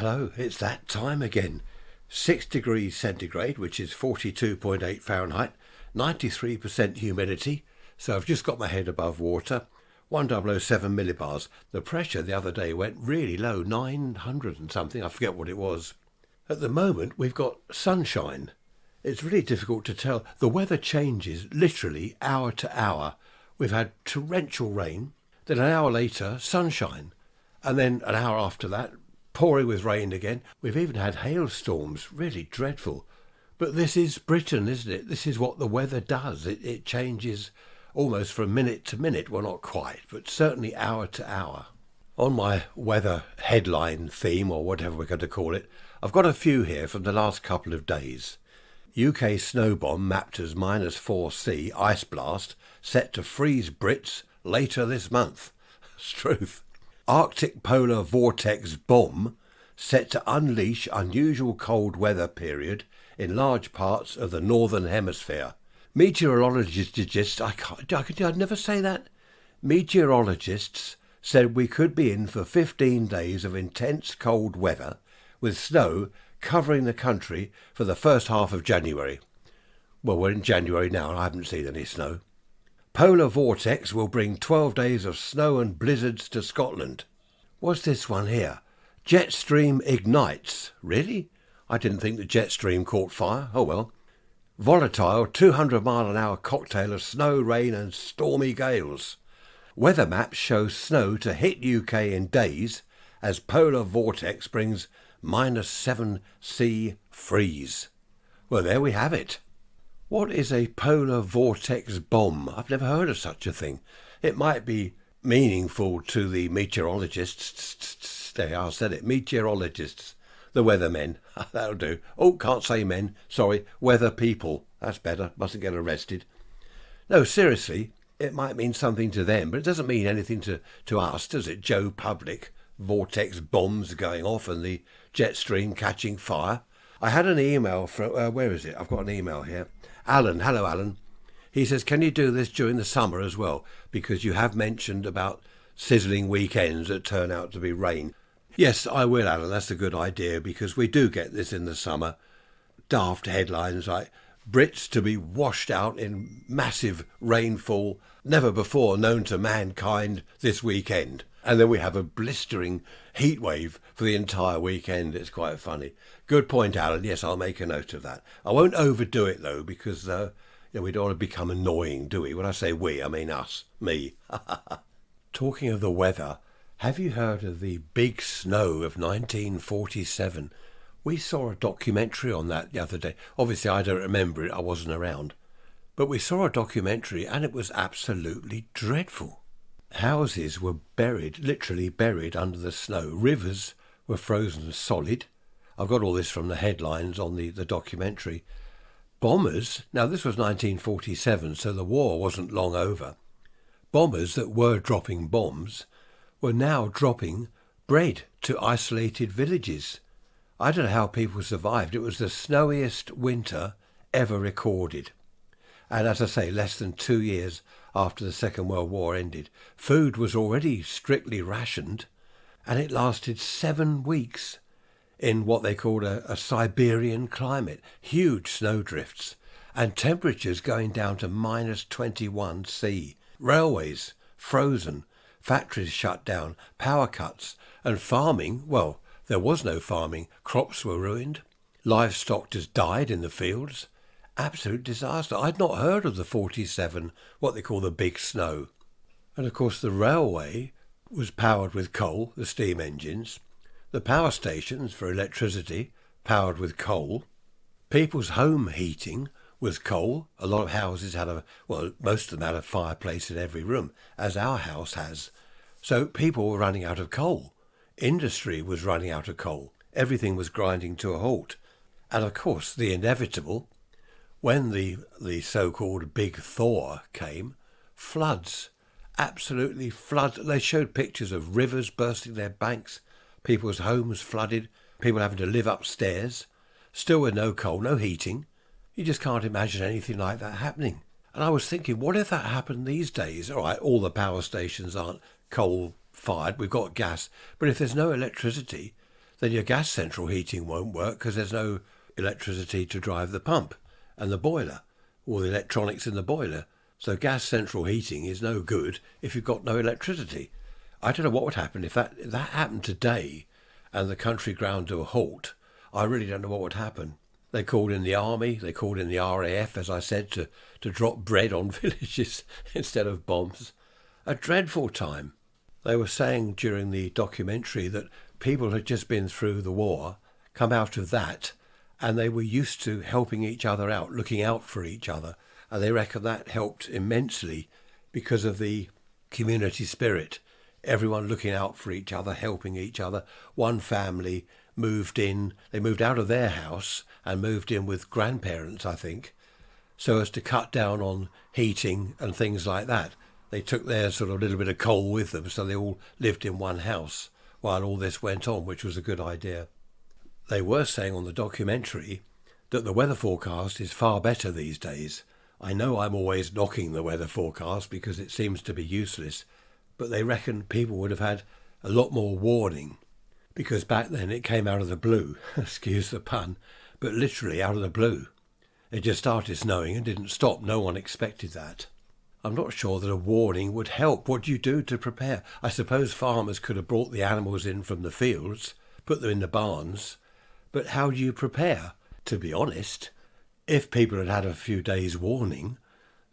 Hello, it's that time again. 6 degrees centigrade, which is 42.8 Fahrenheit, 93% humidity, so I've just got my head above water, 1007 millibars. The pressure the other day went really low, 900 and something, I forget what it was. At the moment, we've got sunshine. It's really difficult to tell. The weather changes literally hour to hour. We've had torrential rain, then an hour later, sunshine, and then an hour after that, pouring with rain again. We've even had hailstorms, really dreadful. But this is Britain, isn't it? This is what the weather does. It changes almost from minute to minute. Well, not quite, but certainly hour to hour. On my weather headline theme, or whatever we're going to call it, I've got a few here from the last couple of days. UK snow bomb mapped as -4C ice blast set to freeze Brits later this month. It's truth. Arctic polar vortex bomb set to unleash unusual cold weather period in large parts of the northern hemisphere. Meteorologists, I'd never say that. Meteorologists said we could be in for 15 days of intense cold weather with snow covering the country for the first half of January. Well, we're in January now and I haven't seen any snow. Polar vortex will bring 12 days of snow and blizzards to Scotland. What's this one here? Jet stream ignites. Really? I didn't think the jet stream caught fire. Oh well. Volatile 200-mile-an-hour cocktail of snow, rain and stormy gales. Weather maps show snow to hit UK in days as polar vortex brings -7C freeze. Well, there we have it. What is a polar vortex bomb? I've never heard of such a thing. It might be meaningful to the meteorologists. There, I said it. Meteorologists. The weathermen. That'll do. Oh, can't say men. Sorry. Weather people. That's better. Mustn't get arrested. No, seriously, it might mean something to them, but it doesn't mean anything to us, does it? Joe Public. Vortex bombs going off and the jet stream catching fire. I had an email from, where is it? I've got an email here. Alan, hello Alan. He says, can you do this during the summer as well? Because you have mentioned about sizzling weekends that turn out to be rain. Yes, I will, Alan. That's a good idea because we do get this in the summer. Daft headlines like Brits to be washed out in massive rainfall never before known to mankind this weekend. And then we have a blistering heat wave for the entire weekend. It's quite funny. Good point, Alan. Yes, I'll make a note of that. I won't overdo it, though, because we don't want to become annoying, do we? When I say we, I mean us. Me. Talking of the weather, have you heard of the big snow of 1947? We saw a documentary on that the other day. Obviously, I don't remember it. I wasn't around. But we saw a documentary, and it was absolutely dreadful. Houses were buried, literally buried under the snow. Rivers were frozen solid. I've got all this from the headlines on the documentary. Bombers, now this was 1947, so the war wasn't long over. Bombers that were dropping bombs were now dropping bread to isolated villages. I don't know how people survived. It was the snowiest winter ever recorded. And as I say, less than 2 years after the Second World War ended. Food was already strictly rationed, and it lasted 7 weeks in what they called a Siberian climate. Huge snowdrifts, and temperatures going down to -21°C. Railways frozen, factories shut down, power cuts, and farming, well, there was no farming. Crops were ruined. Livestock just died in the fields. Absolute disaster. I'd not heard of the 47, what they call the big snow. And of course the railway was powered with coal, the steam engines. The power stations for electricity powered with coal. People's home heating was coal. A lot of houses had most of them had a fireplace in every room, as our house has. So people were running out of coal. Industry was running out of coal. Everything was grinding to a halt. And of course the inevitable, when the so-called big thaw came, floods, absolutely floods. They showed pictures of rivers bursting their banks, people's homes flooded, people having to live upstairs, still with no coal, no heating. You just can't imagine anything like that happening. And I was thinking, what if that happened these days? All right, all the power stations aren't coal-fired, we've got gas, but if there's no electricity, then your gas central heating won't work because there's no electricity to drive the pump and the boiler, or the electronics in the boiler. So gas central heating is no good if you've got no electricity. I don't know what would happen if that happened today and the country ground to a halt. I really don't know what would happen. They called in the army, they called in the RAF, as I said, to drop bread on villages instead of bombs. A dreadful time. They were saying during the documentary that people had just been through the war, come out of that, and they were used to helping each other out, looking out for each other. And they reckon that helped immensely because of the community spirit. Everyone looking out for each other, helping each other. One family moved in, they moved out of their house and moved in with grandparents, I think, so as to cut down on heating and things like that. They took their sort of little bit of coal with them, so they all lived in one house while all this went on, which was a good idea. They were saying on the documentary that the weather forecast is far better these days. I know I'm always knocking the weather forecast because it seems to be useless, but they reckon people would have had a lot more warning, because back then it came out of the blue, excuse the pun, but literally out of the blue. It just started snowing and didn't stop. No one expected that. I'm not sure that a warning would help. What do you do to prepare? I suppose farmers could have brought the animals in from the fields, put them in the barns, but how do you prepare? To be honest, if people had had a few days' warning,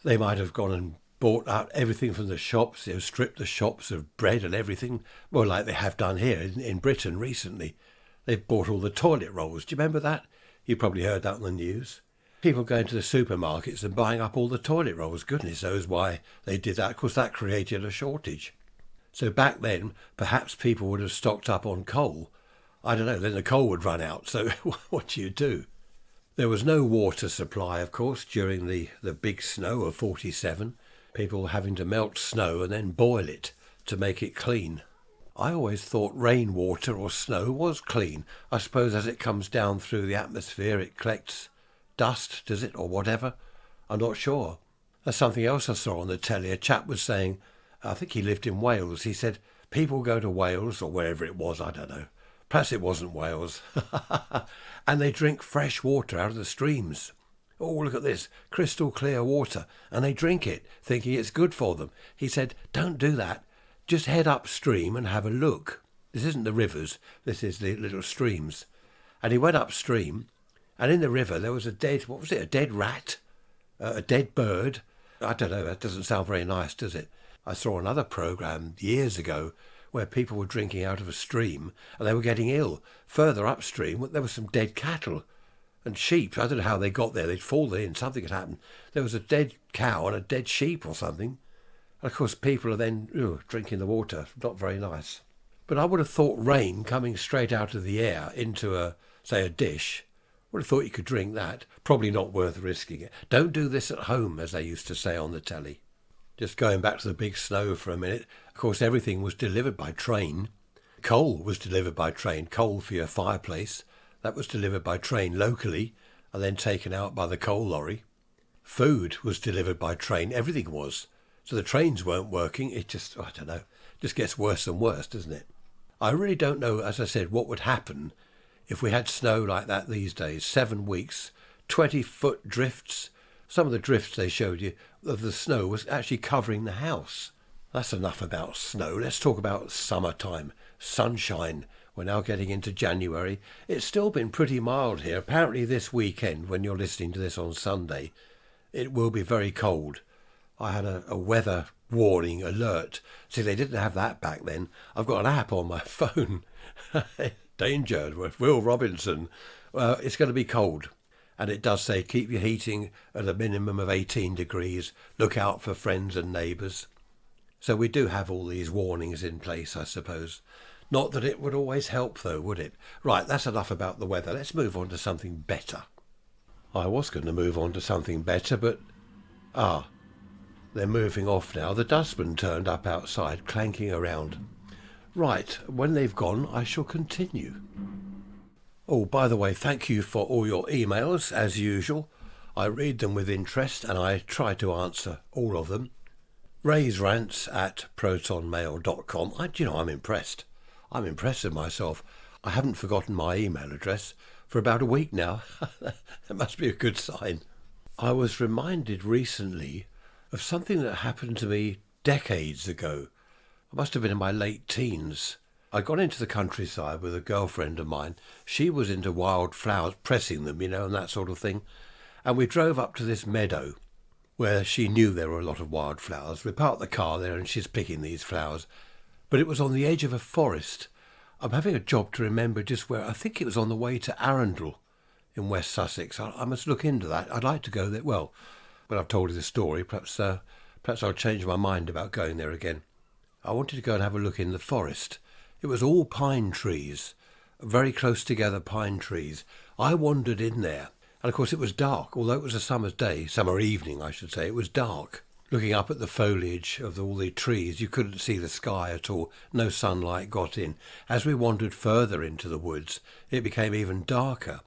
they might have gone and bought out everything from the shops. They've stripped the shops of bread and everything, well, like they have done here in Britain recently. They've bought all the toilet rolls. Do you remember that? You probably heard that on the news. People going to the supermarkets and buying up all the toilet rolls. Goodness knows why they did that. Of course, that created a shortage. So back then, perhaps people would have stocked up on coal. I don't know, then the coal would run out. So what do you do? There was no water supply, of course, during the big snow of 47. People having to melt snow and then boil it to make it clean. I always thought rainwater or snow was clean. I suppose as it comes down through the atmosphere, it collects dust, does it, or whatever? I'm not sure. That's something else I saw on the telly. A chap was saying, I think he lived in Wales. He said, people go to Wales, or wherever it was, I don't know. Perhaps it wasn't Wales. And they drink fresh water out of the streams. Oh, look at this, crystal clear water. And they drink it, thinking it's good for them. He said, don't do that. Just head upstream and have a look. This isn't the rivers, this is the little streams. And he went upstream, and in the river there was a dead rat? A dead bird? I don't know, that doesn't sound very nice, does it? I saw another programme years ago where people were drinking out of a stream and they were getting ill. Further upstream, there were some dead cattle and sheep. I don't know how they got there. They'd fallen in, something had happened. There was a dead cow and a dead sheep or something. And of course, people are then drinking the water. Not very nice. But I would have thought rain coming straight out of the air into a dish, would have thought you could drink that. Probably not worth risking it. Don't do this at home, as they used to say on the telly. Just going back to the big snow for a minute. Of course, everything was delivered by train. Coal was delivered by train. Coal for your fireplace. That was delivered by train locally and then taken out by the coal lorry. Food was delivered by train. Everything was. So the trains weren't working. It just, I don't know, just gets worse and worse, doesn't it? I really don't know, as I said, what would happen if we had snow like that these days. 7 weeks, 20-foot drifts. Some of the drifts they showed you of the snow was actually covering the house. That's enough about snow. Let's talk about summertime, sunshine. We're now getting into January. It's still been pretty mild here. Apparently this weekend, when you're listening to this on Sunday, it will be very cold. I had a weather warning alert. See, they didn't have that back then. I've got an app on my phone. Danger with Will Robinson. It's going to be cold. And it does say keep your heating at a minimum of 18 degrees. Look out for friends and neighbours. So we do have all these warnings in place, I suppose. Not that it would always help, though, would it? Right, that's enough about the weather. Let's move on to something better. I was going to move on to something better, but... they're moving off now. The dustman turned up outside, clanking around. Right, when they've gone, I shall continue. Oh, by the way, thank you for all your emails, as usual. I read them with interest, and I try to answer all of them. Ray's Rants at protonmail.com. I'm impressed. I'm impressed with myself. I haven't forgotten my email address for about a week now. That must be a good sign. I was reminded recently of something that happened to me decades ago. I must have been in my late teens. I got into the countryside with a girlfriend of mine. She was into wild flowers, pressing them, and that sort of thing. And we drove up to this meadow where she knew there were a lot of wildflowers. We parked the car there and she's picking these flowers. But it was on the edge of a forest. I'm having a job to remember just where. I think it was on the way to Arundel in West Sussex. I must look into that. I'd like to go there. Well, when I've told you the story, perhaps I'll change my mind about going there again. I wanted to go and have a look in the forest. It was all pine trees, very close together pine trees. I wandered in there. And of course it was dark, although it was a summer evening I should say, it was dark. Looking up at the foliage of all the trees, you couldn't see the sky at all, no sunlight got in. As we wandered further into the woods, it became even darker.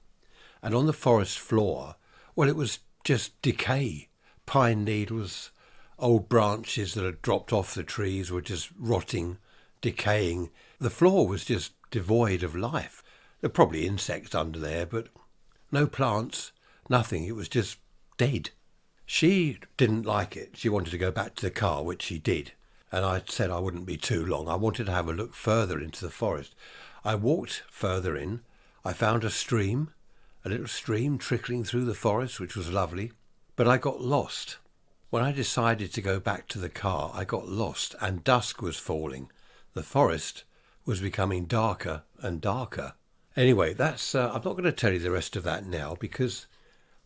And on the forest floor, well, it was just decay. Pine needles, old branches that had dropped off the trees were just rotting, decaying. The floor was just devoid of life. There were probably insects under there, but no plants, nothing. It was just dead. She didn't like it. She wanted to go back to the car, which she did. And I said I wouldn't be too long. I wanted to have a look further into the forest. I walked further in. I found a little stream trickling through the forest, which was lovely. But I got lost. When I decided to go back to the car, I got lost and dusk was falling. The forest was becoming darker and darker. Anyway, that's. I'm not going to tell you the rest of that now because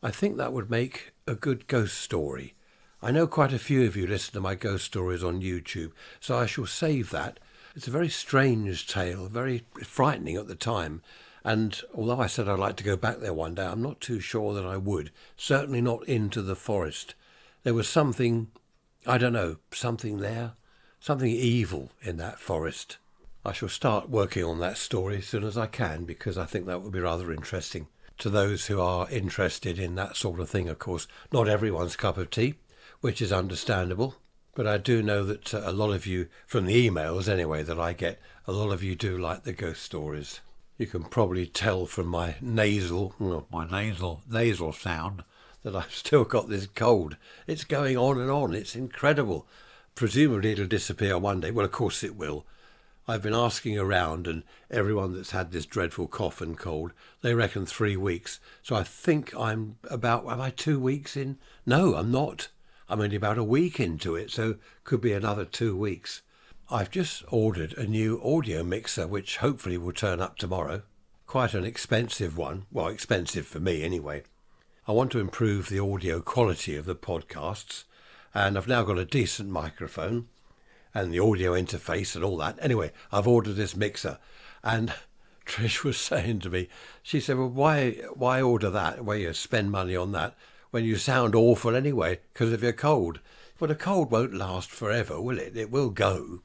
I think that would make a good ghost story. I know quite a few of you listen to my ghost stories on YouTube, so I shall save that. It's a very strange tale, very frightening at the time, and although I said I'd like to go back there one day, I'm not too sure that I would. Certainly not into the forest. There was something, I don't know, something there, something evil in that forest. I shall start working on that story as soon as I can because I think that would be rather interesting to those who are interested in that sort of thing. Of course, not everyone's cup of tea, which is understandable, but I do know that a lot of you, from the emails anyway that I get, a lot of you do like the ghost stories. You can probably tell from my nasal sound that I've still got this cold. It's going on and on. It's incredible. Presumably it'll disappear one day. Well, of course it will. I've been asking around and everyone that's had this dreadful cough and cold, they reckon 3 weeks. So I think am I 2 weeks in? No, I'm not. I'm only about a week into it, so could be another 2 weeks. I've just ordered a new audio mixer, which hopefully will turn up tomorrow. Quite an expensive one. Well, expensive for me anyway. I want to improve the audio quality of the podcasts, and I've now got a decent microphone and the audio interface and all that. Anyway, I've ordered this mixer, and Trish was saying to me, she said, well, why order that, why you spend money on that, when you sound awful anyway, because of your cold? Well, the cold won't last forever, will it? It will go,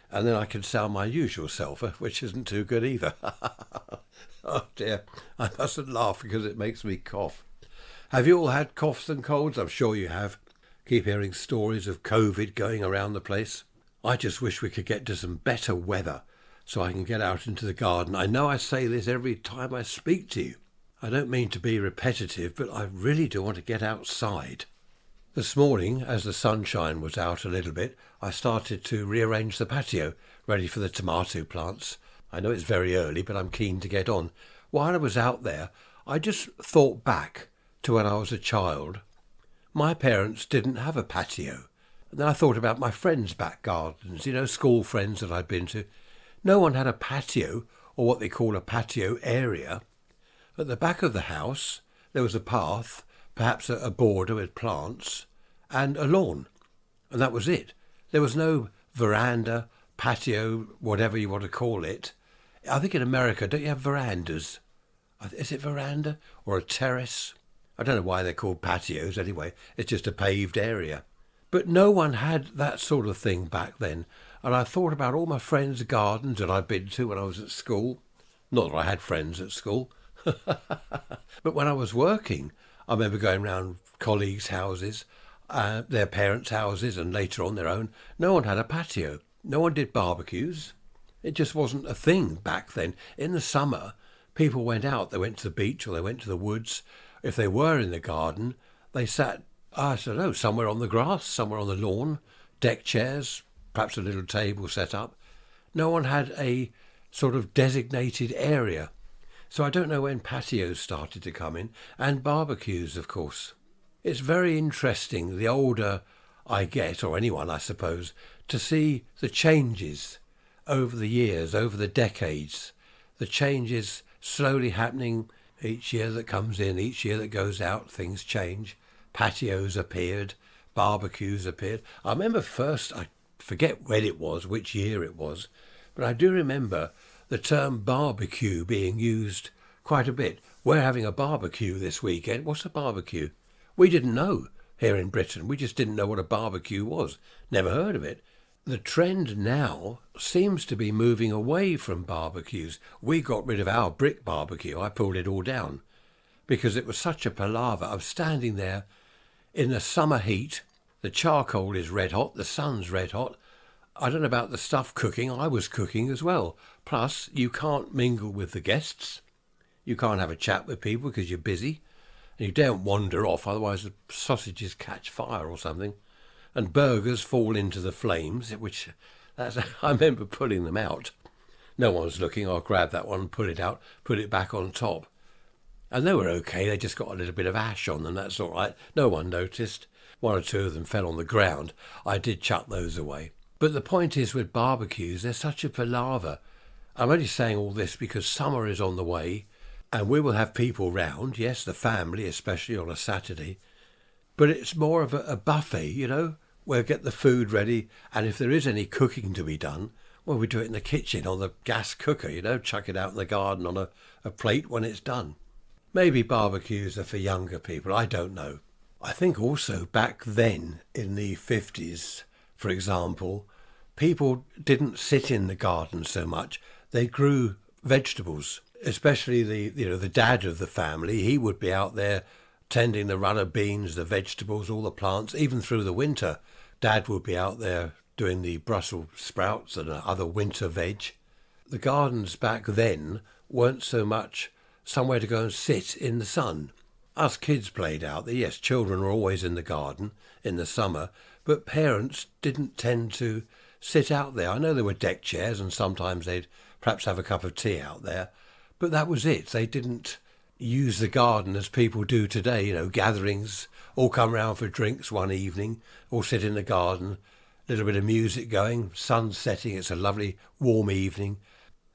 and then I can sound my usual self, which isn't too good either. Oh dear, I mustn't laugh because it makes me cough. Have you all had coughs and colds? I'm sure you have. Keep hearing stories of COVID going around the place. I just wish we could get to some better weather so I can get out into the garden. I know I say this every time I speak to you. I don't mean to be repetitive, but I really do want to get outside. This morning, as the sunshine was out a little bit, I started to rearrange the patio, ready for the tomato plants. I know it's very early, but I'm keen to get on. While I was out there, I just thought back to when I was a child. My parents didn't have a patio. And then I thought about my friends' back gardens, school friends that I'd been to. No one had a patio, or what they call a patio area. At the back of the house, there was a path, perhaps a border with plants, and a lawn. And that was it. There was no veranda, patio, whatever you want to call it. I think in America, don't you have verandas? Is it veranda or a terrace? I don't know why they're called patios anyway. It's just a paved area. But no one had that sort of thing back then. And I thought about all my friends' gardens that I'd been to when I was at school. Not that I had friends at school. But when I was working, I remember going round colleagues' houses, their parents' houses, and later on their own. No one had a patio. No one did barbecues. It just wasn't a thing back then. In the summer, people went out. They went to the beach or they went to the woods. If they were in the garden, they sat, I don't know, somewhere on the grass, somewhere on the lawn, deck chairs, perhaps a little table set up. No one had a sort of designated area. So I don't know when patios started to come in, and barbecues, of course. It's very interesting, the older I get, or anyone I suppose, to see the changes over the years, over the decades, the changes slowly happening each year that comes in, each year that goes out, things change. Patios appeared, barbecues appeared. I remember first, I forget when it was, which year it was, but I do remember the term barbecue being used quite a bit. We're having a barbecue this weekend. What's a barbecue? We didn't know here in Britain. We just didn't know what a barbecue was. Never heard of it. The trend now seems to be moving away from barbecues. We got rid of our brick barbecue. I pulled it all down because it was such a palaver. I was standing there in the summer heat. The charcoal is red hot. The sun's red hot. I don't know about the stuff cooking. I was cooking as well. Plus, you can't mingle with the guests. You can't have a chat with people because you're busy. And you don't wander off, otherwise the sausages catch fire or something. And burgers fall into the flames, which I remember pulling them out. No one's looking. I'll grab that one, pull it out, put it back on top. And they were okay. They just got a little bit of ash on them. That's all right. No one noticed. One or two of them fell on the ground. I did chuck those away. But the point is with barbecues, they're such a palaver. I'm only saying all this because summer is on the way and we will have people round. Yes, the family, especially on a Saturday. But it's more of a buffet, you know. We'll get the food ready, and if there is any cooking to be done, well, we do it in the kitchen on the gas cooker, you know, chuck it out in the garden on a plate when it's done. Maybe barbecues are for younger people, I don't know. I think also back then, in the 50s, for example, people didn't sit in the garden so much. They grew vegetables, especially the dad of the family. He would be out there tending the runner beans, the vegetables, all the plants, even through the winter. Dad would be out there doing the Brussels sprouts and other winter veg. The gardens back then weren't so much somewhere to go and sit in the sun. Us kids played out there. Yes, children were always in the garden in the summer, but parents didn't tend to sit out there. I know there were deck chairs and sometimes they'd perhaps have a cup of tea out there, but that was it. They didn't use the garden as people do today, you know, gatherings, all come round for drinks one evening, all sit in the garden, a little bit of music going, sun setting, it's a lovely warm evening,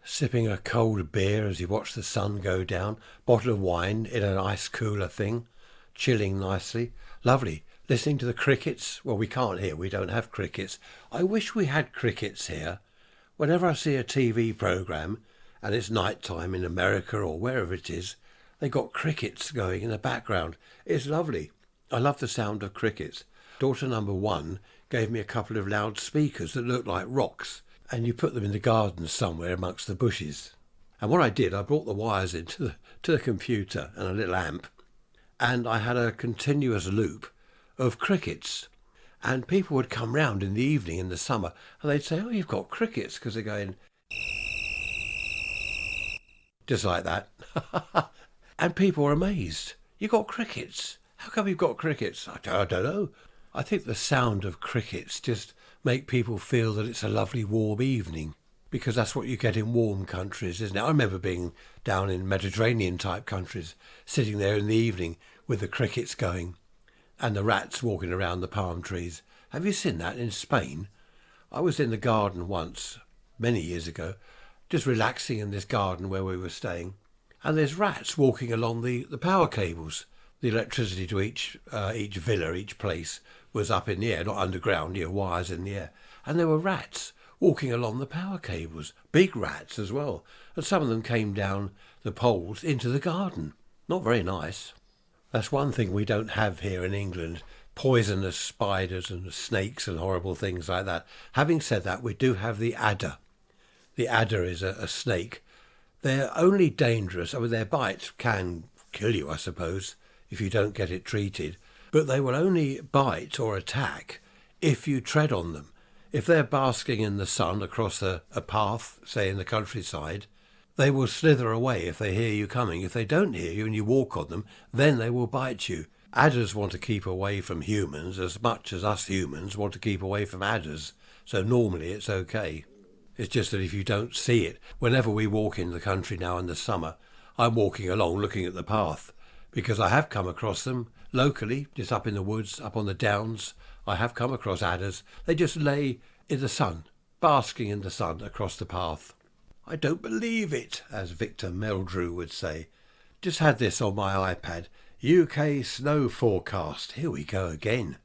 sipping a cold beer as you watch the sun go down, bottle of wine in an ice cooler thing, chilling nicely, lovely, listening to the crickets. Well, we can't hear, we don't have crickets. I wish we had crickets here. Whenever I see a TV programme, and it's night time in America or wherever it is, they got crickets going in the background. It's lovely. I love the sound of crickets. Daughter number 1 gave me a couple of loudspeakers that looked like rocks, and you put them in the garden somewhere amongst the bushes. And what I did, I brought the wires into the computer and a little amp, and I had a continuous loop of crickets. And people would come round in the evening in the summer, and they'd say, "Oh, you've got crickets," because they're going just like that. And people were amazed. "You got crickets? How come you've got crickets?" I don't know. I think the sound of crickets just make people feel that it's a lovely warm evening, because that's what you get in warm countries, isn't it? I remember being down in Mediterranean type countries, sitting there in the evening with the crickets going and the rats walking around the palm trees. Have you seen that in Spain? I was in the garden once, many years ago, just relaxing in this garden where we were staying. And there's rats walking along the power cables. The electricity to each villa, each place, was up in the air, not underground, wires in the air. And there were rats walking along the power cables, big rats as well. And some of them came down the poles into the garden. Not very nice. That's one thing we don't have here in England, poisonous spiders and snakes and horrible things like that. Having said that, we do have the adder. The adder is a snake. They're only dangerous. I mean, their bite can kill you, I suppose, if you don't get it treated. But they will only bite or attack if you tread on them. if they're basking in the sun across a path, say in the countryside, they will slither away if they hear you coming. If they don't hear you and you walk on them, then they will bite you. Adders want to keep away from humans as much as us humans want to keep away from adders. So normally it's okay. It's just that if you don't see it, whenever we walk in the country now in the summer, I'm walking along looking at the path because I have come across them locally, just up in the woods, up on the downs. I have come across adders. They just lay in the sun, basking in the sun across the path. I don't believe it, as Victor Meldrew would say. Just had this on my iPad. UK snow forecast. Here we go again.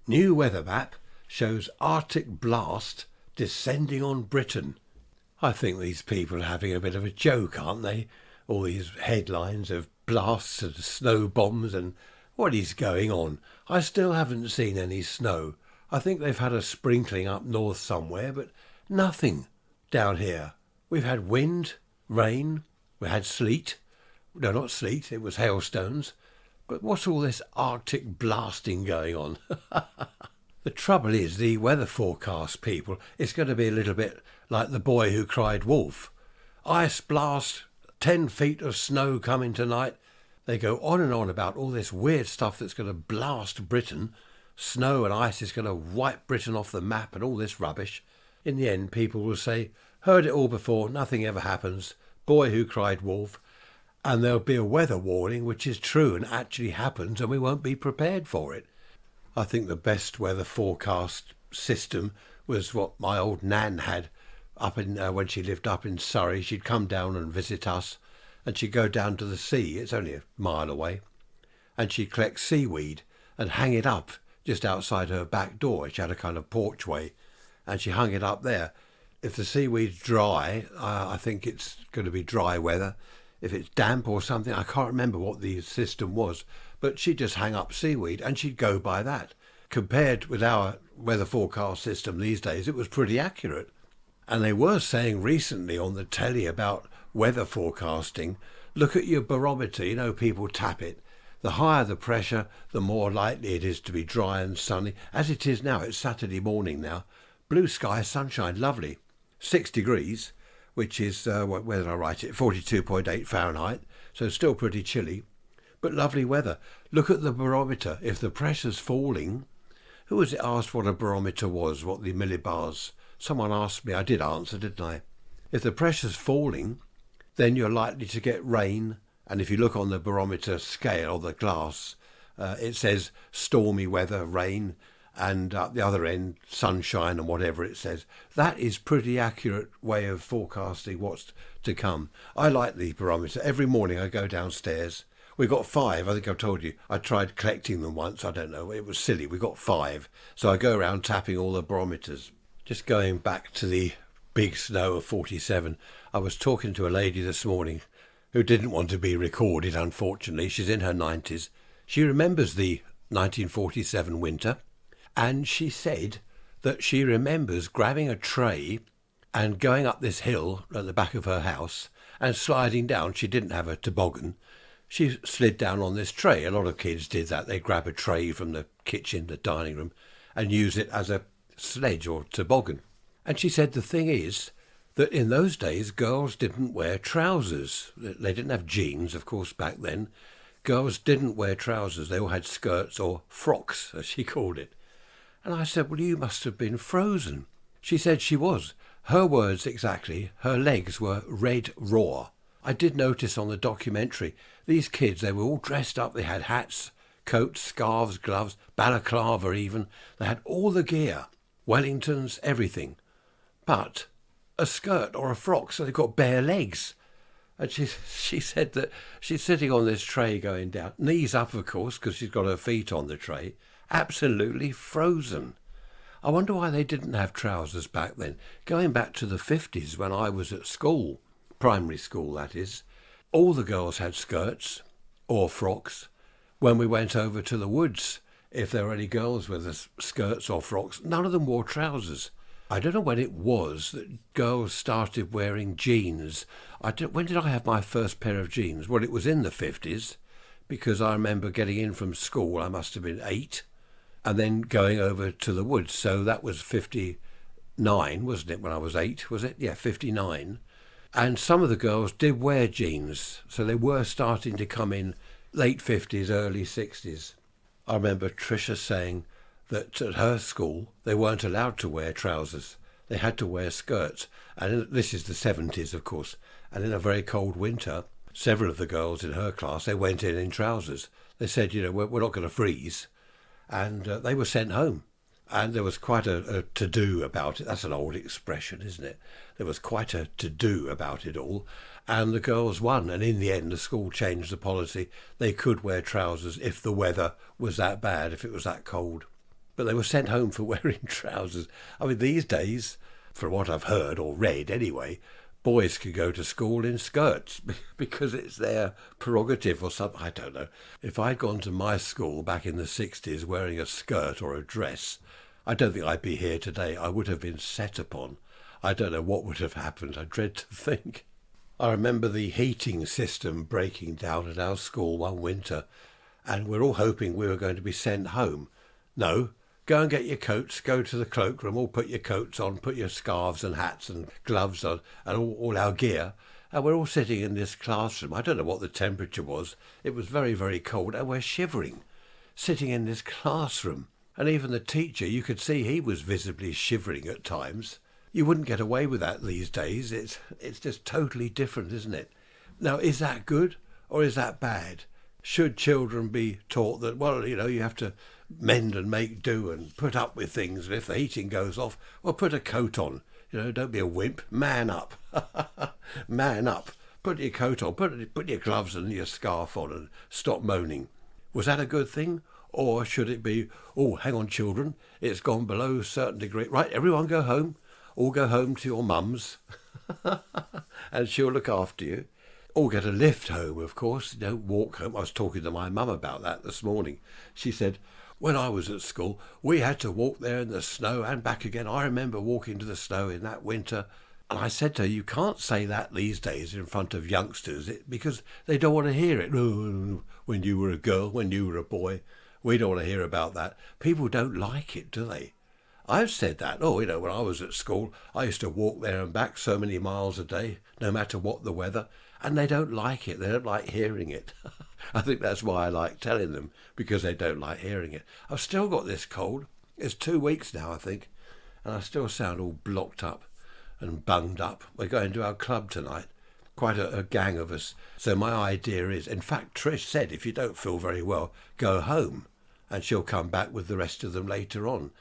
New weather map shows Arctic blast descending on Britain. I think these people are having a bit of a joke, aren't they? All these headlines of blasts and snow bombs and what is going on? I still haven't seen any snow. I think they've had a sprinkling up north somewhere, but nothing down here. We've had wind, rain, we had sleet. No, not sleet, it was hailstones. But what's all this Arctic blasting going on? The trouble is, the weather forecast people, it's going to be a little bit like the boy who cried wolf. Ice blast, 10 feet of snow coming tonight. They go on and on about all this weird stuff that's going to blast Britain. Snow and ice is going to wipe Britain off the map and all this rubbish. In the end, people will say, heard it all before, nothing ever happens. Boy who cried wolf. And there'll be a weather warning which is true and actually happens and we won't be prepared for it. I think the best weather forecast system was what my old nan had up in when she lived up in Surrey. She'd come down and visit us and she'd go down to the sea, it's only a mile away, and she'd collect seaweed and hang it up just outside her back door. She had a kind of porchway and she hung it up there. If the seaweed's dry, I think it's going to be dry weather. If it's damp or something, I can't remember what the system was, but she'd just hang up seaweed and she'd go by that. Compared with our weather forecast system these days, it was pretty accurate. And they were saying recently on the telly about weather forecasting, look at your barometer, you know, people tap it. The higher the pressure, the more likely it is to be dry and sunny. As it is now, it's Saturday morning now. Blue sky, sunshine, lovely. 6 degrees. Which is, where did I write it, 42.8 Fahrenheit, so still pretty chilly, but lovely weather. Look at the barometer. If the pressure's falling, who was it asked what a barometer was, what the millibars? Someone asked me, I did answer, didn't I? If the pressure's falling, then you're likely to get rain, and if you look on the barometer scale or the glass, it says stormy weather, rain, and at the other end, sunshine and whatever it says. That is pretty accurate way of forecasting what's to come. I like the barometer. Every morning I go downstairs. We got 5, I think I've told you. I tried collecting them once, I don't know, it was silly. We got 5. So I go around tapping all the barometers. Just going back to the big snow of 47, I was talking to a lady this morning who didn't want to be recorded, unfortunately. She's in her 90s. She remembers the 1947 winter. And she said that she remembers grabbing a tray and going up this hill at the back of her house and sliding down. She didn't have a toboggan. She slid down on this tray. A lot of kids did that. They grab a tray from the kitchen, the dining room, and use it as a sledge or toboggan. And she said the thing is that in those days, girls didn't wear trousers. They didn't have jeans, of course, back then. Girls didn't wear trousers. They all had skirts or frocks, as she called it. And I said, well, you must have been frozen. She said she was. Her words exactly, her legs were red raw. I did notice on the documentary, these kids, they were all dressed up. They had hats, coats, scarves, gloves, balaclava even. They had all the gear, Wellingtons, everything. But a skirt or a frock, so they've got bare legs. And she said that she's sitting on this tray going down, knees up, of course, because she's got her feet on the tray, absolutely frozen. I wonder why they didn't have trousers back then. Going back to the 50s when I was at school, primary school that is, all the girls had skirts or frocks. When we went over to the woods, if there were any girls with skirts or frocks, none of them wore trousers. I don't know when it was that girls started wearing jeans. When did I have my first pair of jeans? Well, it was in the 50s, because I remember getting in from school, I must have been 8, and then going over to the woods. So that was 50, 59, wasn't it, when I was 8, was it? Yeah, 59. And some of the girls did wear jeans, so they were starting to come in late 50s, early 60s. I remember Tricia saying that at her school they weren't allowed to wear trousers. They had to wear skirts. And this is the 70s, of course. And in a very cold winter, several of the girls in her class, they went in trousers. They said, we're not going to freeze. And they were sent home. And there was quite a to-do about it. That's an old expression, isn't it? There was quite a to-do about it all. And the girls won. And in the end, the school changed the policy. They could wear trousers if the weather was that bad, if it was that cold. But they were sent home for wearing trousers. I mean, these days, from what I've heard or read anyway, boys could go to school in skirts because it's their prerogative or something. I don't know. If I'd gone to my school back in the 60s wearing a skirt or a dress, I don't think I'd be here today. I would have been set upon. I don't know what would have happened. I dread to think. I remember the heating system breaking down at our school one winter, and we're all hoping we were going to be sent home. No, go and get your coats, go to the cloakroom, all put your coats on, put your scarves and hats and gloves on, and all our gear. And we're all sitting in this classroom. I don't know what the temperature was. It was very, very cold, and we're shivering, sitting in this classroom. And even the teacher, you could see he was visibly shivering at times. You wouldn't get away with that these days. It's just totally different, isn't it? Now, is that good or is that bad? Should children be taught that, well, you have to mend and make do and put up with things, and if the heating goes off, well, put a coat on. Don't be a wimp. Man up. Man up. Put your coat on. Put your gloves and your scarf on and stop moaning. Was that a good thing? Or should it be, oh, hang on, children, it's gone below a certain degree. Right, everyone go home. All go home to your mums. And she'll look after you. Or get a lift home, of course. Don't walk home. I was talking to my mum about that this morning. She said, when I was at school, we had to walk there in the snow and back again. I remember walking to the snow in that winter. And I said to her, you can't say that these days in front of youngsters because they don't want to hear it. Oh, when you were a girl, when you were a boy. We don't want to hear about that. People don't like it, do they? I've said that. When I was at school, I used to walk there and back so many miles a day, no matter what the weather, and they don't like it. They don't like hearing it. I think that's why I like telling them, because they don't like hearing it. I've still got this cold. It's 2 weeks now, I think, and I still sound all blocked up and bunged up. We're going to our club tonight, quite a gang of us. So my idea is, in fact, Trish said, if you don't feel very well, go home, and she'll come back with the rest of them later on.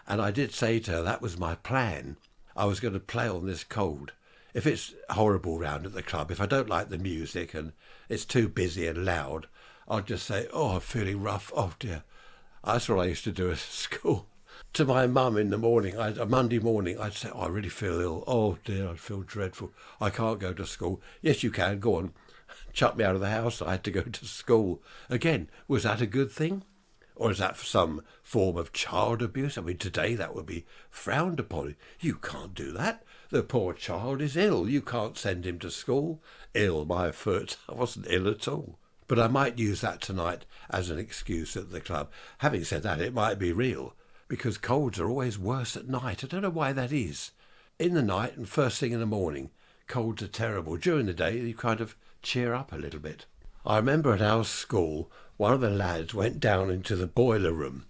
And I did say to her that was my plan. I was going to play on this cold. If it's horrible round at the club, if I don't like the music and it's too busy and loud, I'll just say, oh, I'm feeling rough. Oh, dear. That's what I used to do at school. To my mum in the morning, a Monday morning, I'd say, oh, I really feel ill. Oh, dear, I feel dreadful. I can't go to school. Yes, you can. Go on. Chuck me out of the house. I had to go to school. Again, was that a good thing? Or is that some form of child abuse? I mean, today that would be frowned upon. You can't do that. The poor child is ill. You can't send him to school. Ill, my foot. I wasn't ill at all. But I might use that tonight as an excuse at the club. Having said that, it might be real, because colds are always worse at night. I don't know why that is. In the night and first thing in the morning, colds are terrible. During the day, you kind of cheer up a little bit. I remember at our school, one of the lads went down into the boiler room,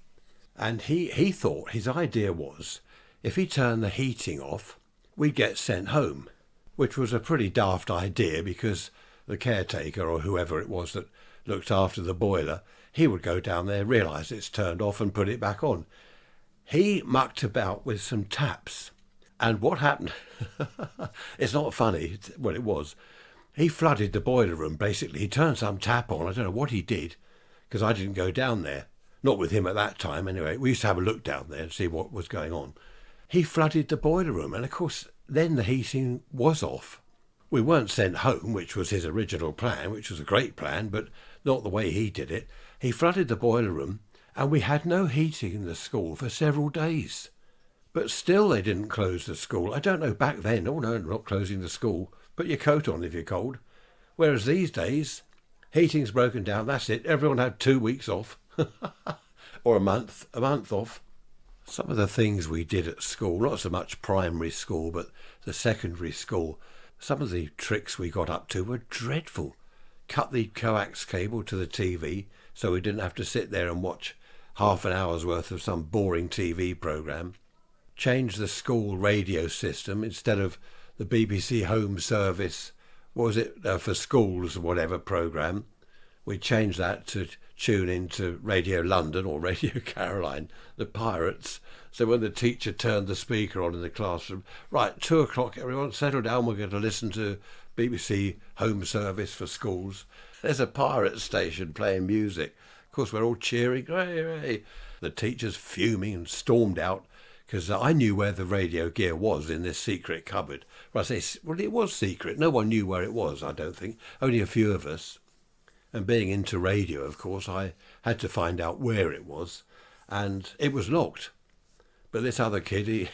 and he thought, his idea was, if he turned the heating off, we'd get sent home, which was a pretty daft idea, because the caretaker or whoever it was that looked after the boiler, he would go down there, realise it's turned off and put it back on. He mucked about with some taps, and what happened, it's not funny, well, it was. He flooded the boiler room, basically. He turned some tap on. I don't know what he did, because I didn't go down there. Not with him at that time, anyway. We used to have a look down there and see what was going on. He flooded the boiler room, and of course, then the heating was off. We weren't sent home, which was his original plan, which was a great plan, but not the way he did it. He flooded the boiler room, and we had no heating in the school for several days. But still they didn't close the school. I don't know, back then, oh no, not closing the school. Put your coat on if you're cold. Whereas these days, heating's broken down, that's it. Everyone had 2 weeks off. Or a month off. Some of the things we did at school, not so much primary school, but the secondary school, some of the tricks we got up to were dreadful. Cut the coax cable to the TV so we didn't have to sit there and watch half an hour's worth of some boring TV programme. Change the school radio system instead of the BBC Home Service, what was it, for schools or whatever programme. We changed that to tune into Radio London or Radio Caroline, the pirates. So when the teacher turned the speaker on in the classroom, right, 2 o'clock, everyone settle down, we're going to listen to BBC Home Service for schools. There's a pirate station playing music. Of course, we're all cheering, hooray, hooray. The teacher's fuming and stormed out because I knew where the radio gear was in this secret cupboard. Well, I say, well, it was secret. No one knew where it was, I don't think. Only a few of us. And being into radio, of course, I had to find out where it was. And it was locked. But this other kid,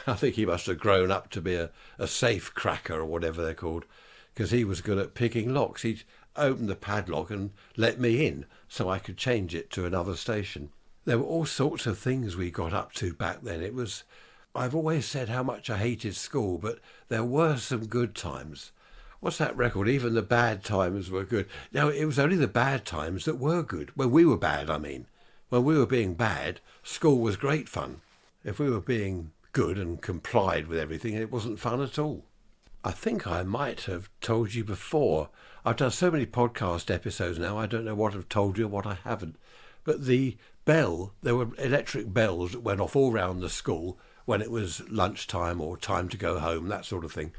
I think he must have grown up to be a safe cracker or whatever they're called, because he was good at picking locks. He'd open the padlock and let me in so I could change it to another station. There were all sorts of things we got up to back then. I've always said how much I hated school, but there were some good times. What's that record? Even the bad times were good. No, it was only the bad times that were good. When we were bad, I mean. When we were being bad, school was great fun. If we were being good and complied with everything, it wasn't fun at all. I think I might have told you before. I've done so many podcast episodes now, I don't know what I've told you and what I haven't. But the bell, there were electric bells that went off all round the school when it was lunchtime or time to go home, that sort of thing.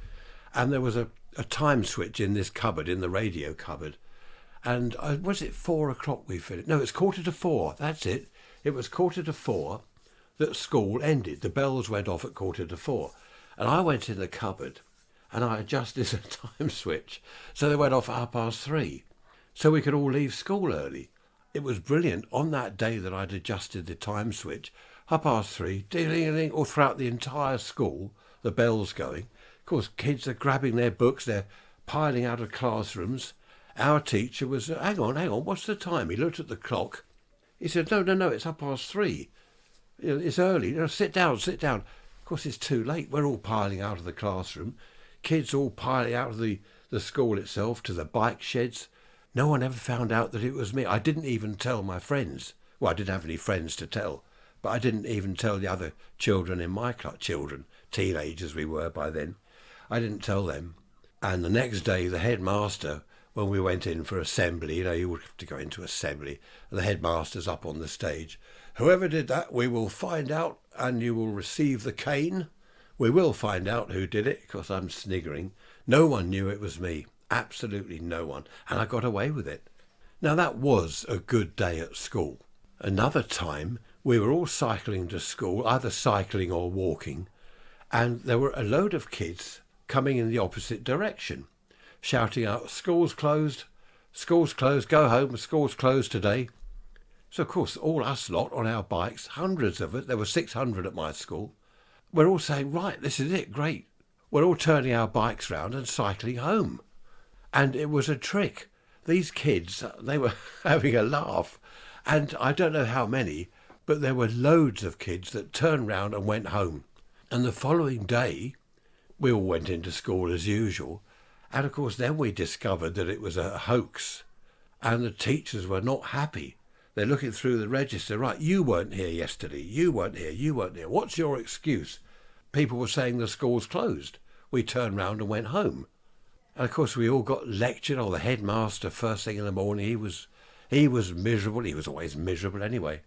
And there was a time switch in this cupboard, in the radio cupboard. And was it 4 o'clock we finished? No, it's 4:45, that's it. It was 4:45 that school ended. The bells went off at 4:45. And I went in the cupboard and I adjusted the time switch. So they went off at 3:30. So we could all leave school early. It was brilliant. On that day that I'd adjusted the time switch, 3:30, ding-a-ling, all throughout the entire school, the bells going. Of course, kids are grabbing their books, they're piling out of classrooms. Our teacher was, hang on, what's the time? He looked at the clock. He said, no, it's 3:30. It's early. Sit down. Of course, it's too late. We're all piling out of the classroom. Kids all piling out of the school itself to the bike sheds. No one ever found out that it was me. I didn't even tell my friends. Well, I didn't have any friends to tell, but I didn't even tell the other children in my class. Children, teenagers we were by then. I didn't tell them. And the next day, the headmaster, when we went in for assembly, you would have to go into assembly, and the headmaster's up on the stage. Whoever did that, we will find out, and you will receive the cane. We will find out who did it, because I'm sniggering. No one knew it was me. Absolutely no one. And I got away with it. Now, that was a good day at school. Another time, we were all cycling to school, either cycling or walking, and there were a load of kids coming in the opposite direction, shouting out, school's closed, go home, school's closed today. So, of course, all us lot on our bikes, hundreds of us, there were 600 at my school, we're all saying, right, this is it, great. We're all turning our bikes round and cycling home. And it was a trick. These kids, they were having a laugh. And I don't know how many, but there were loads of kids that turned round and went home. And the following day, we all went into school as usual. And of course, then we discovered that it was a hoax. And the teachers were not happy. They're looking through the register. Right, you weren't here yesterday. You weren't here. What's your excuse? People were saying the school's closed. We turned round and went home. And of course, we all got lectured. The headmaster, first thing in the morning, he was miserable. He was always miserable anyway.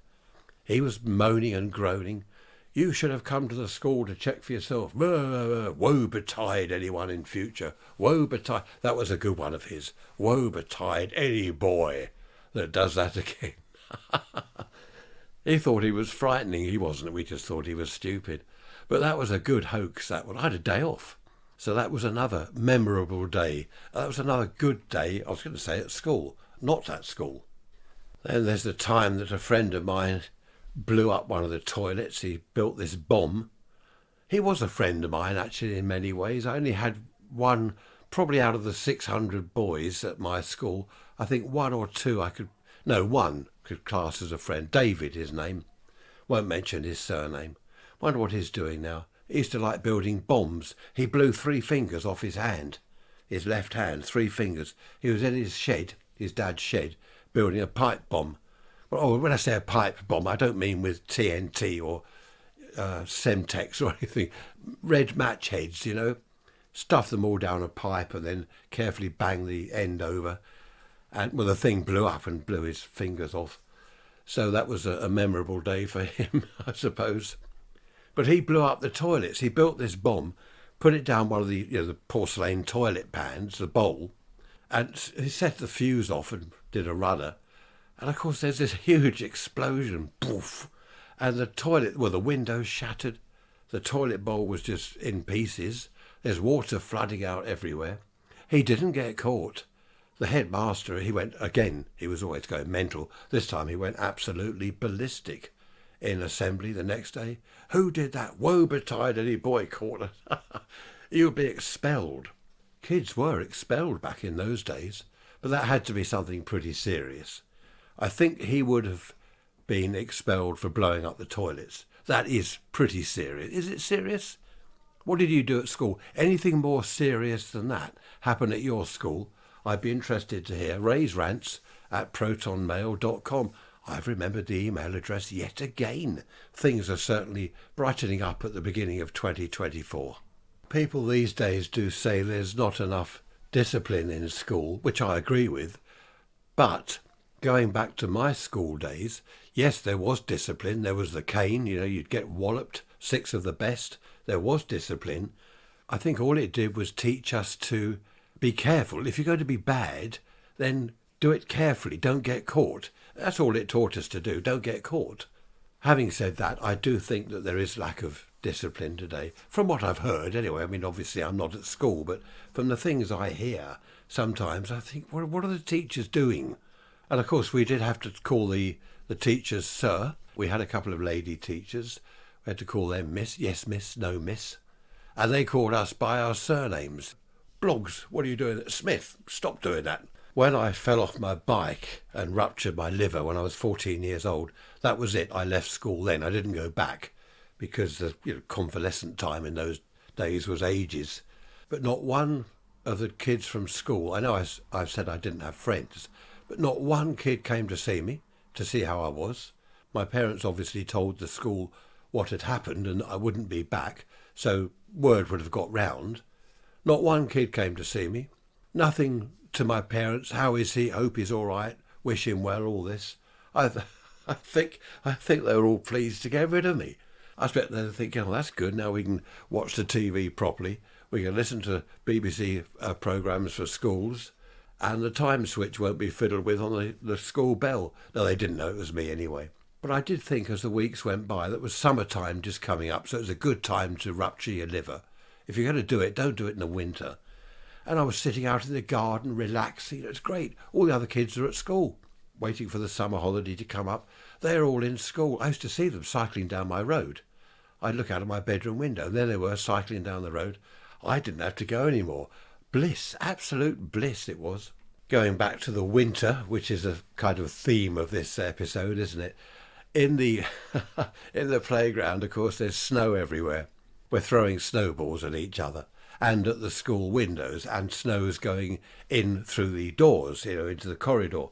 He was moaning and groaning. You should have come to the school to check for yourself. Woe betide anyone in future. Woe betide. That was a good one of his. Woe betide any boy that does that again. He thought he was frightening. He wasn't. We just thought he was stupid. But that was a good hoax, that one. I had a day off. So that was another memorable day. That was another good day, I was going to say, at school. Not at school. Then there's the time that a friend of mine blew up one of the toilets. He built this bomb. He was a friend of mine, actually, in many ways. I only had one, probably out of the 600 boys at my school, I think one could class as a friend. David, his name. Won't mention his surname. Wonder what he's doing now. He used to like building bombs. He blew 3 fingers off his hand. His left hand, 3 fingers. He was in his shed, his dad's shed, building a pipe bomb. Well, when I say a pipe bomb, I don't mean with TNT or Semtex or anything. Red match heads, stuff them all down a pipe and then carefully bang the end over. And the thing blew up and blew his fingers off. So that was a memorable day for him, I suppose. But he blew up the toilets. He built this bomb, put it down one of the porcelain toilet pans, the bowl, and he set the fuse off and did a rudder. And of course there's this huge explosion, poof, and the the windows shattered. The toilet bowl was just in pieces. There's water flooding out everywhere. He didn't get caught. The headmaster, he went again. He was always going mental. This time he went absolutely ballistic. In assembly the next day, who did that? Woe betide any boy caught us. You'll be expelled. Kids were expelled back in those days, but that had to be something pretty serious. I think he would have been expelled for blowing up the toilets. That is pretty serious. Is it serious? What did you do at school? Anything more serious than that happen at your school? I'd be interested to hear. Raise rants at protonmail.com. I've remembered the email address yet again. Things are certainly brightening up at the beginning of 2024. People these days do say there's not enough discipline in school, which I agree with. But going back to my school days, yes, there was discipline. There was the cane, you'd get walloped, 6 of the best. There was discipline. I think all it did was teach us to be careful. If you're going to be bad, then do it carefully. Don't get caught. That's all it taught us to do. Don't get caught. Having said that, I do think that there is lack of discipline today. From what I've heard, anyway. I mean, obviously I'm not at school, but from the things I hear, sometimes I think, what are the teachers doing? And of course, we did have to call the teachers sir. We had a couple of lady teachers. We had to call them miss. Yes, miss. No, miss. And they called us by our surnames. Bloggs, what are you doing at Smith? Stop doing that. When I fell off my bike and ruptured my liver when I was 14 years old, that was it. I left school then. I didn't go back because the convalescent time in those days was ages. But not one of the kids from school, I know I've said I didn't have friends, but not one kid came to see me, to see how I was. My parents obviously told the school what had happened and I wouldn't be back, so word would have got round. Not one kid came to see me. Nothing to my parents. How is he? Hope he's all right. Wish him well. All this. I think they were all pleased to get rid of me. I expect they're thinking, oh, that's good. Now we can watch the TV properly. We can listen to BBC programmes for schools, and the time switch won't be fiddled with on the school bell. No, they didn't know it was me anyway. But I did think as the weeks went by that was summertime just coming up, so it was a good time to rupture your liver. If you're going to do it, don't do it in the winter. And I was sitting out in the garden, relaxing. It's great. All the other kids are at school, waiting for the summer holiday to come up. They're all in school. I used to see them cycling down my road. I'd look out of my bedroom window, and there they were cycling down the road. I didn't have to go anymore. Bliss, absolute bliss it was. Going back to the winter, which is a kind of theme of this episode, isn't it? In the playground, of course, there's snow everywhere. We're throwing snowballs at each other. And at the school windows, and snow's going in through the doors, into the corridor.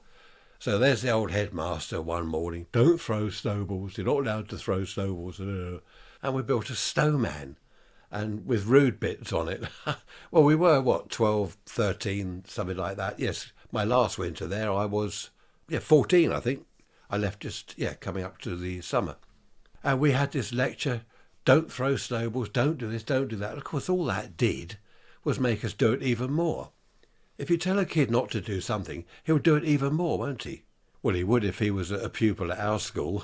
So there's the old headmaster one morning. Don't throw snowballs. You're not allowed to throw snowballs. And we built a snowman, and with rude bits on it. Well, we were, 12, 13, something like that. Yes, my last winter there, I was, 14, I think. I left just, coming up to the summer. And we had this lecture. Don't throw snowballs, don't do this, don't do that. Of course, all that did was make us do it even more. If you tell a kid not to do something, he'll do it even more, won't he? Well, he would if he was a pupil at our school.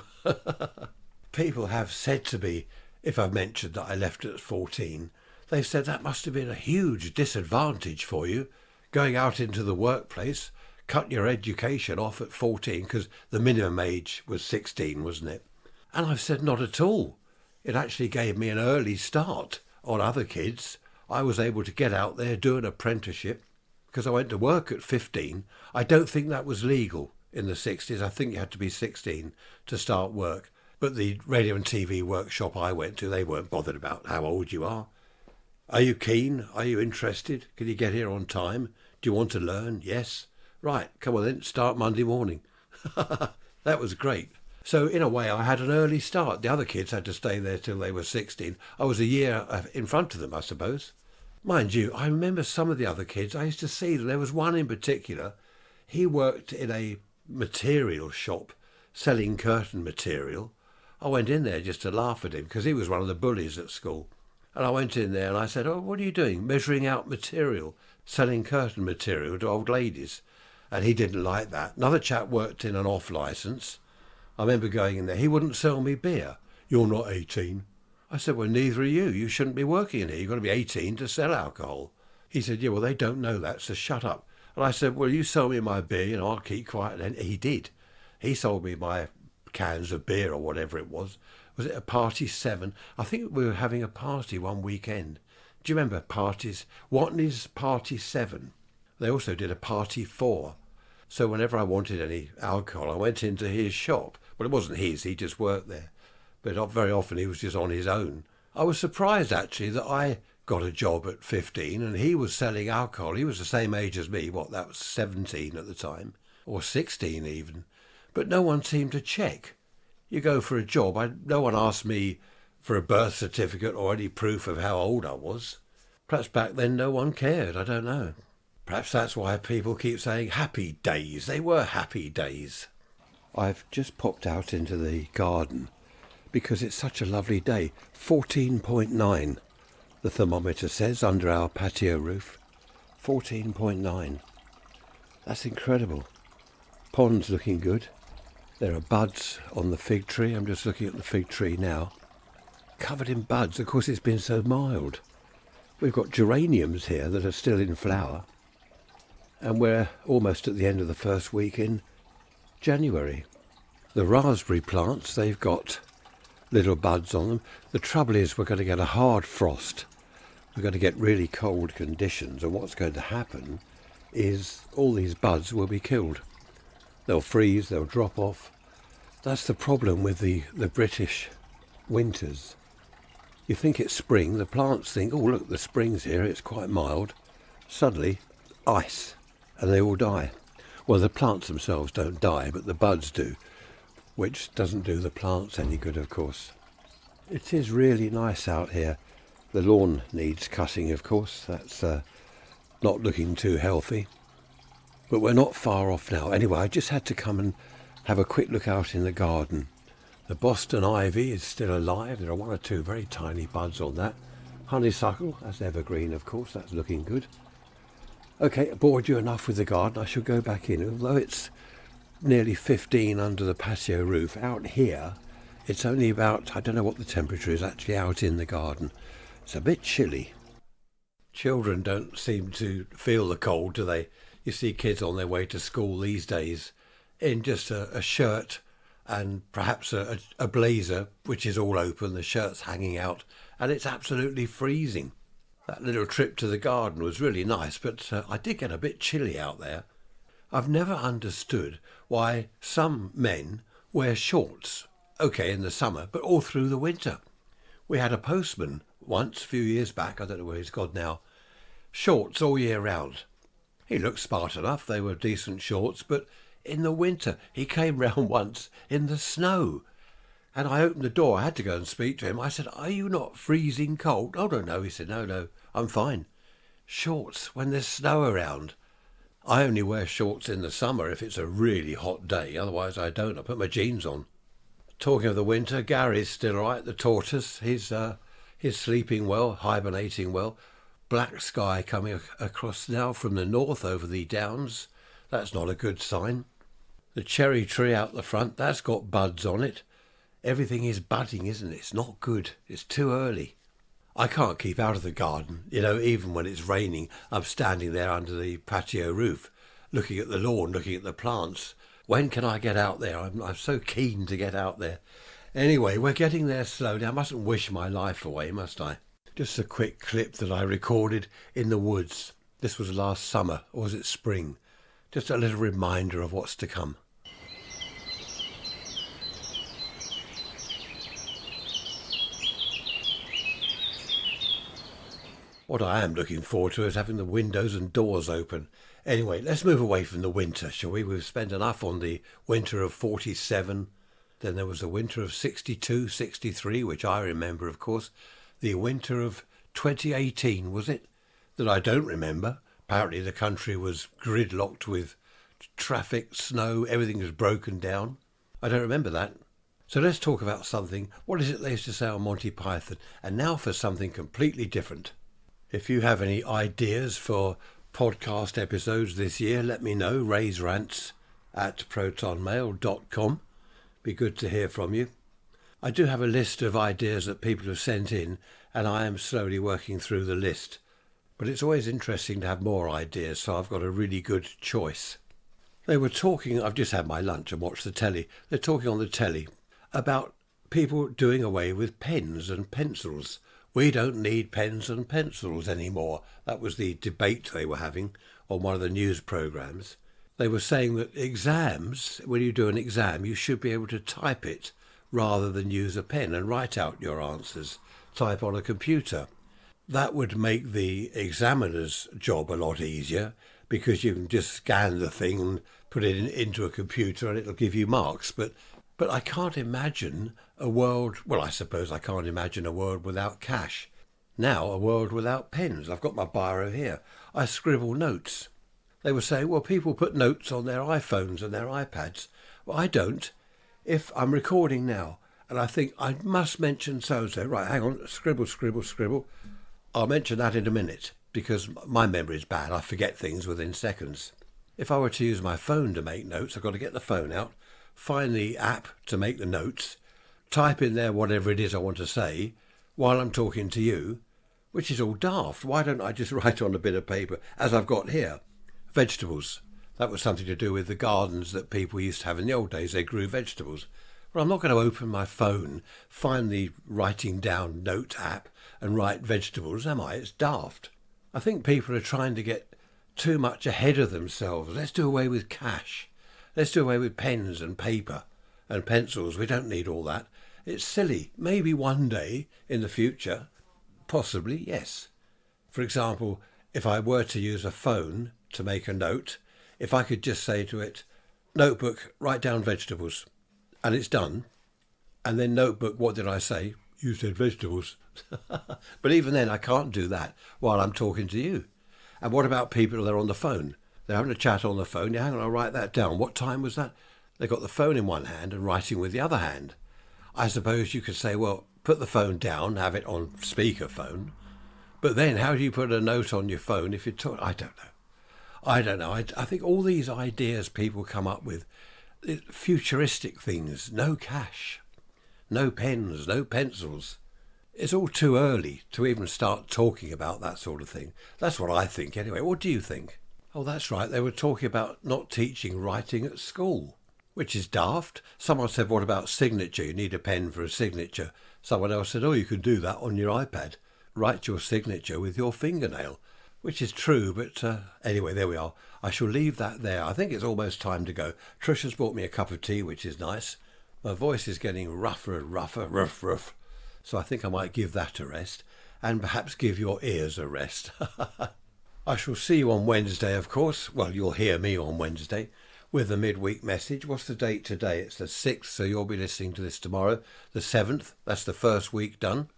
People have said to me, if I've mentioned that I left at 14, they've said that must have been a huge disadvantage for you, going out into the workplace, cut your education off at 14, because the minimum age was 16, wasn't it? And I've said not at all. It actually gave me an early start on other kids. I was able to get out there, do an apprenticeship, because I went to work at 15. I don't think that was legal in the 60s. I think you had to be 16 to start work. But the radio and TV workshop I went to, they weren't bothered about how old you are. Are you keen? Are you interested? Can you get here on time? Do you want to learn? Yes. Right, come on then, start Monday morning. That was great. So in a way, I had an early start. The other kids had to stay there till they were 16. I was a year in front of them, I suppose. Mind you, I remember some of the other kids. I used to see them. There was one in particular. He worked in a material shop selling curtain material. I went in there just to laugh at him because he was one of the bullies at school. And I went in there and I said, "Oh, what are you doing? Measuring out material, selling curtain material to old ladies." And he didn't like that. Another chap worked in an off licence. I remember going in there. He wouldn't sell me beer. "You're not 18. I said, "Well, neither are you. You shouldn't be working in here. You've got to be 18 to sell alcohol." He said, "Yeah, well, they don't know that, so shut up." And I said, "Well, you sell me my beer, I'll keep quiet." And he did. He sold me my cans of beer or whatever it was. Was it a Party 7? I think we were having a party one weekend. Do you remember parties? Watney's Party 7. They also did a Party 4. So whenever I wanted any alcohol, I went into his shop. Well, it wasn't his, he just worked there. But very often he was just on his own. I was surprised, actually, that I got a job at 15 and he was selling alcohol. He was the same age as me. That was 17 at the time, or 16 even. But no one seemed to check. You go for a job, no one asked me for a birth certificate or any proof of how old I was. Perhaps back then no one cared, I don't know. Perhaps that's why people keep saying happy days. They were happy days. I've just popped out into the garden because it's such a lovely day. 14.9, the thermometer says, under our patio roof. 14.9. That's incredible. Pond's looking good. There are buds on the fig tree. I'm just looking at the fig tree now. Covered in buds. Of course, it's been so mild. We've got geraniums here that are still in flower. And we're almost at the end of the first week in January. The raspberry plants, they've got little buds on them. The trouble is we're going to get a hard frost. We're going to get really cold conditions. And what's going to happen is all these buds will be killed. They'll freeze, they'll drop off. That's the problem with the British winters. You think it's spring, the plants think, "Oh look, the spring's here, it's quite mild." Suddenly, ice, and they all die. Well, the plants themselves don't die, but the buds do, which doesn't do the plants any good, of course. It is really nice out here. The lawn needs cutting, of course. That's not looking too healthy. But we're not far off now. Anyway, I just had to come and have a quick look out in the garden. The Boston ivy is still alive. There are one or two very tiny buds on that. Honeysuckle, that's evergreen, of course. That's looking good. Okay, I bored you enough with the garden. I shall go back in. Although it's nearly 15 under the patio roof, out here it's only about, I don't know what the temperature is actually out in the garden. It's a bit chilly. Children don't seem to feel the cold, do they? You see kids on their way to school these days in just a shirt and perhaps a blazer, which is all open, the shirt's hanging out, and it's absolutely freezing. That little trip to the garden was really nice, but I did get a bit chilly out there. I've never understood why some men wear shorts, okay, in the summer, but all through the winter. We had a postman once, a few years back, I don't know where he's gone now, shorts all year round. He looked smart enough, they were decent shorts, but in the winter he came round once in the snow. And I opened the door, I had to go and speak to him. I said, "Are you not freezing cold?" "Oh, no." He said, No, I'm fine." Shorts when there's snow around. I only wear shorts in the summer if it's a really hot day, otherwise I don't. I put my jeans on. Talking of the winter, Gary's still all right, the tortoise. He's sleeping well, hibernating well. Black sky coming across now from the north over the downs. That's not a good sign. The cherry tree out the front, that's got buds on it. Everything is budding, isn't it? It's not good. It's too early. I can't keep out of the garden. Even when it's raining, I'm standing there under the patio roof, looking at the lawn, looking at the plants. When can I get out there? I'm so keen to get out there. Anyway, we're getting there slowly. I mustn't wish my life away, must I? Just a quick clip that I recorded in the woods. This was last summer, or was it spring? Just a little reminder of what's to come. What I am looking forward to is having the windows and doors open. Anyway, let's move away from the winter, shall we? We've spent enough on the winter of 47. Then there was the winter of 62, 63, which I remember, of course. The winter of 2018, was it? That I don't remember. Apparently the country was gridlocked with traffic, snow, everything was broken down. I don't remember that. So let's talk about something. What is it they used to say on Monty Python? And now for something completely different. If you have any ideas for podcast episodes this year, let me know. Raise rants at protonmail.com. Be good to hear from you. I do have a list of ideas that people have sent in, and I am slowly working through the list. But it's always interesting to have more ideas, so I've got a really good choice. They were talking, I've just had my lunch and watched the telly. They're talking on the telly about people doing away with pens and pencils. We don't need pens and pencils anymore. That was the debate they were having on one of the news programmes. They were saying that exams, when you do an exam, you should be able to type it rather than use a pen and write out your answers, type on a computer. That would make the examiner's job a lot easier because you can just scan the thing and put it into a computer and it'll give you marks. But I can't imagine a world, well, I suppose I can't imagine a world without cash. Now, a world without pens. I've got my biro here. I scribble notes. They were saying, well, people put notes on their iPhones and their iPads. Well, I don't. If I'm recording now and I think I must mention so-and-so, right, hang on, scribble, scribble, scribble. I'll mention that in a minute because my memory is bad. I forget things within seconds. If I were to use my phone to make notes, I've got to get the phone out, find the app to make the notes, type in there whatever it is I want to say while I'm talking to you, which is all daft. Why don't I just write on a bit of paper, as I've got here? Vegetables. That was something to do with the gardens that people used to have in the old days. They grew vegetables. Well, I'm not going to open my phone, find the writing down note app and write vegetables, am I? It's daft. I think people are trying to get too much ahead of themselves. Let's do away with cash. Let's do away with pens and paper and pencils. We don't need all that. It's silly. Maybe one day in the future, possibly, yes. For example, if I were to use a phone to make a note, if I could just say to it, notebook, write down vegetables, and it's done. And then notebook, what did I say? You said vegetables. But even then, I can't do that while I'm talking to you. And what about people that are on the phone? They're having a chat on the phone. Yeah, hang on, I'll write that down. What time was that? They got the phone in one hand and writing with the other hand. I suppose you could say, well, put the phone down, have it on speakerphone. But then how do you put a note on your phone if you're talking? I don't know. I think all these ideas people come up with, futuristic things, no cash, no pens, no pencils. It's all too early to even start talking about that sort of thing. That's what I think anyway. What do you think? Oh, that's right. They were talking about not teaching writing at school, which is daft. Someone said, what about signature? You need a pen for a signature. Someone else said, oh, you can do that on your iPad. Write your signature with your fingernail, which is true. But anyway, there we are. I shall leave that there. I think it's almost time to go. Trisha's bought me a cup of tea, which is nice. My voice is getting rougher and rougher, rough. So I think I might give that a rest and perhaps give your ears a rest. I shall see you on Wednesday, of course. Well, you'll hear me on Wednesday with the midweek message. What's the date today? It's the 6th, so you'll be listening to this tomorrow. The 7th, that's the first week done.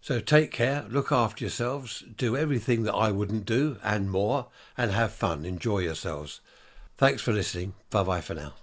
So take care, look after yourselves, do everything that I wouldn't do and more, and have fun. Enjoy yourselves. Thanks for listening. Bye-bye for now.